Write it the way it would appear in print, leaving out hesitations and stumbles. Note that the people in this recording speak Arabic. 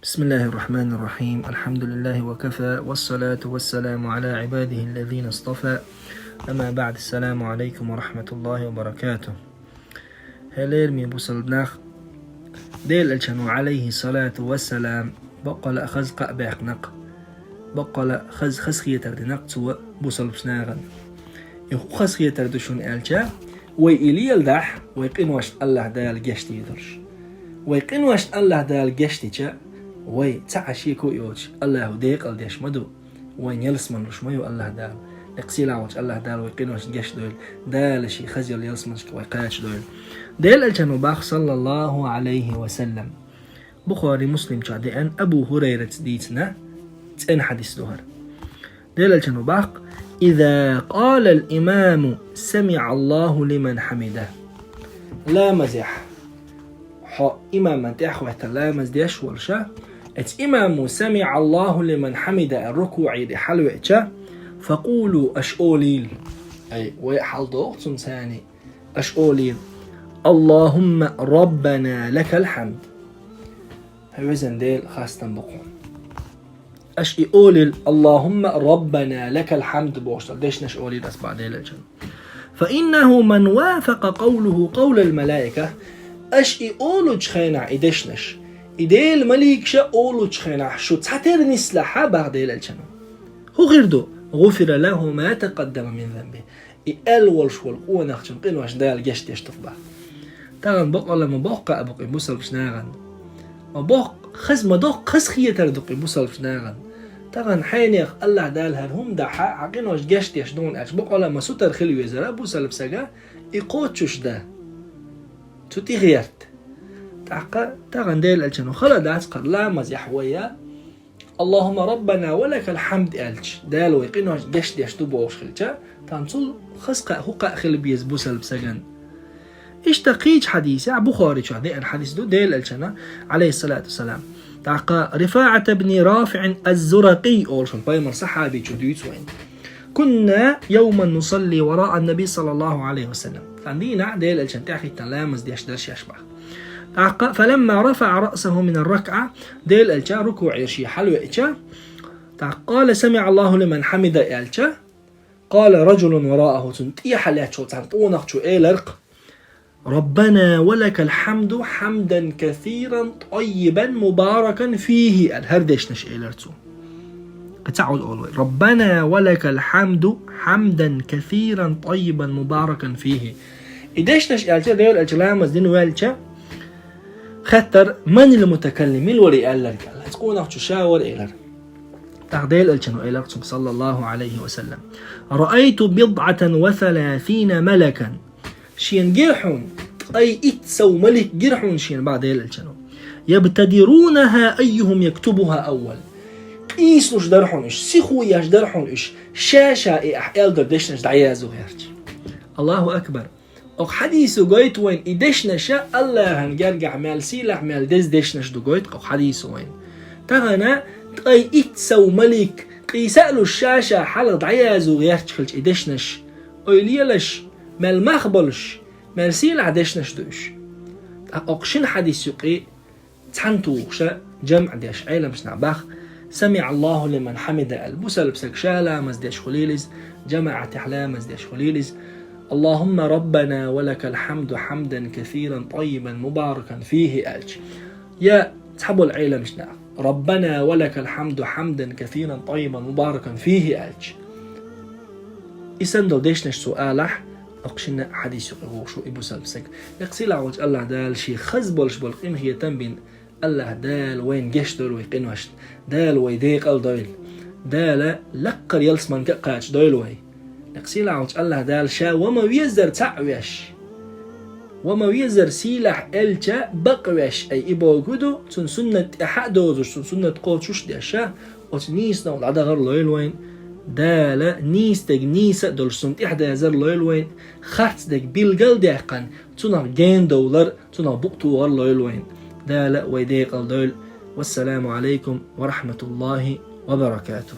بسم الله الرحمن الرحيم. الحمد لله وكفى، والصلاة والسلام على عباده الذين اصطفى. أما بعد، السلام عليكم ورحمة الله وبركاته. هلير مي بوصلناخ ديل الشنو عليه الصلاة والسلام بقل أخذ قأباق نق بقل خز خيتر دنق سوى بوصل بسناغن يخو خز خيتر دشون ألشا وإلي الدح ويقين واش الله دال جشتي يدرش ويقين واش الله دال جشتي وي تعشيكو يوش الله ديق الديش مدو وين يلسمن رش مايو الله دال اقسيل عوش الله دال ويقين واش جش دول دال شي خزيل يلسمن شك ويقاش دول ديل الجنو باخ صلى الله عليه وسلم. بخاري مسلم شادي أن أبو هريرة ديتنا تأن حديث دهر ديل الجنو باخ إذا قال الإمام سمع الله لمن حمده لا مزح إمام من تأخوة لا مزديش والشا إمام سمع الله لمن حمده الركوع دي حلوة فقولوا أشؤوليل أي ويحل ضغط ثاني أشؤوليل اللهم ربنا لك الحمد. هوزن ديل خاصة بقون أشؤوليل اللهم ربنا لك الحمد بوشتر ديش نشؤوليل أسبع ديل الجن. فإنه من وافق قوله قول الملائكة أشؤولو جخينا إدشنش إديل مليك شأولو جخينا شو تحتر نسلحة بعد ديل الجن. هو غير دو غفر له ما تقدم من ذنبه إقل والش والقوة نخشن قين واش ديل جشت يشتفبه تاغن بق لما بق أبقى بوصل بشناغن وبق خز مدق خز خيتر دقي بوصل بشناغن تاغن حينيخ الله دالها هم دحا عقين واش جشت يشدون أش بق لما ستر خلو يزرا بوصل بسجا إقوتشوش ده تتي غيرت تاغن ديل الجنو خلا داس قر لا مزيح ويا اللهم ربنا ولك الحمد ألش دال ويقين واش جشت يشدو بوش خلتا تنصل خسقة هقا خل بيز بوصل بسجن. اشتقيج حديث بخاري شهدي الحديث دو ديل الجنة عليه الصلاة والسلام تعقى رفاعة بن رافع الزرقي أولشن بايمر صحابي شديد وين كنا يوما نصلي وراء النبي صلى الله عليه وسلم عندنا ديل الجنة تاخي تلامز ديش درش يشبه تعقى فلما رفع رأسه من الركعة ديل الجنة ركوع يرشي حلو إيشا قال سمع الله لمن حمد إلشا قال رجل وراءه تنتيح لاتشو تنطونق شو إيلرق ربنا ولك الحمد حمدا كثيرا طيبا مباركا فيه الهردش نش إيلرتو تعود أولوي ربنا ولك الحمد حمدا كثيرا طيبا مباركا فيه إدش نش إيلتا ديول الجلامز دين والتا خطر من المتكلم الولي إيلرق تقول شو شاور إيلر تعديل الجنو إيلرتو صلى الله عليه وسلم رأيت 37 ملكا شين جرحون أي إتسو ملك جرحون شين بعد الجنو يبتدرونها أيهم يكتبها أول قيسوش درحون إيش سيخوياش درحون إيش شاشة إحيال دردشنش دعيازو هيرج الله أكبر أو حديثو قويت وين إدشنشا الله هنجرجع مال سيلح مال دشنش دو قويت أو حديثو وين تغنى أي إتسو ملك قيسألو الشاشة حلق دعيازو هيرج خلج إدشنش أوليلش مال مخبلش مال سيلح دشنش دوش أقشن حديث يقي تحنتوشا جمع ديش عيلة مش نعباخ سمع الله لمن حمد البوسل بسك شالا مزديش خليلز جمع تحلا مزديش خليلز اللهم ربنا ولك الحمد حمدا كثيرا طيبا مباركا فيه ألج يا تحبوا العيلة مش نعب ربنا ولك الحمد حمدا كثيرا طيبا مباركا فيه ألج إسندو ديشنش سؤالح أقشنا حديث يقول شو إبو سلبسك يقصي لعوج الله دال شي خزبلش بالقيم هي تنبين الله دال وين جش دول ويقين وشت دال ويديق الدويل دال لقر يلسمن كقاش دويل وي يقصي لعوج الله دال شا وما ويزر تعويش وما ويزر سيلح إلشا بقويش أي إبو قدو تن سنة إحاق دوزش تن سنة قوتشوش دي أشا وتنيسنا والعدا غير لويل وين دالا نيستك نيسا دول سنت إحدى هزار لويل وين خارتدك بيلغل ديقان تنا جين دولار تنا بقتو غر لويل وين دالا ويديق الدول. والسلام عليكم ورحمة الله وبركاته.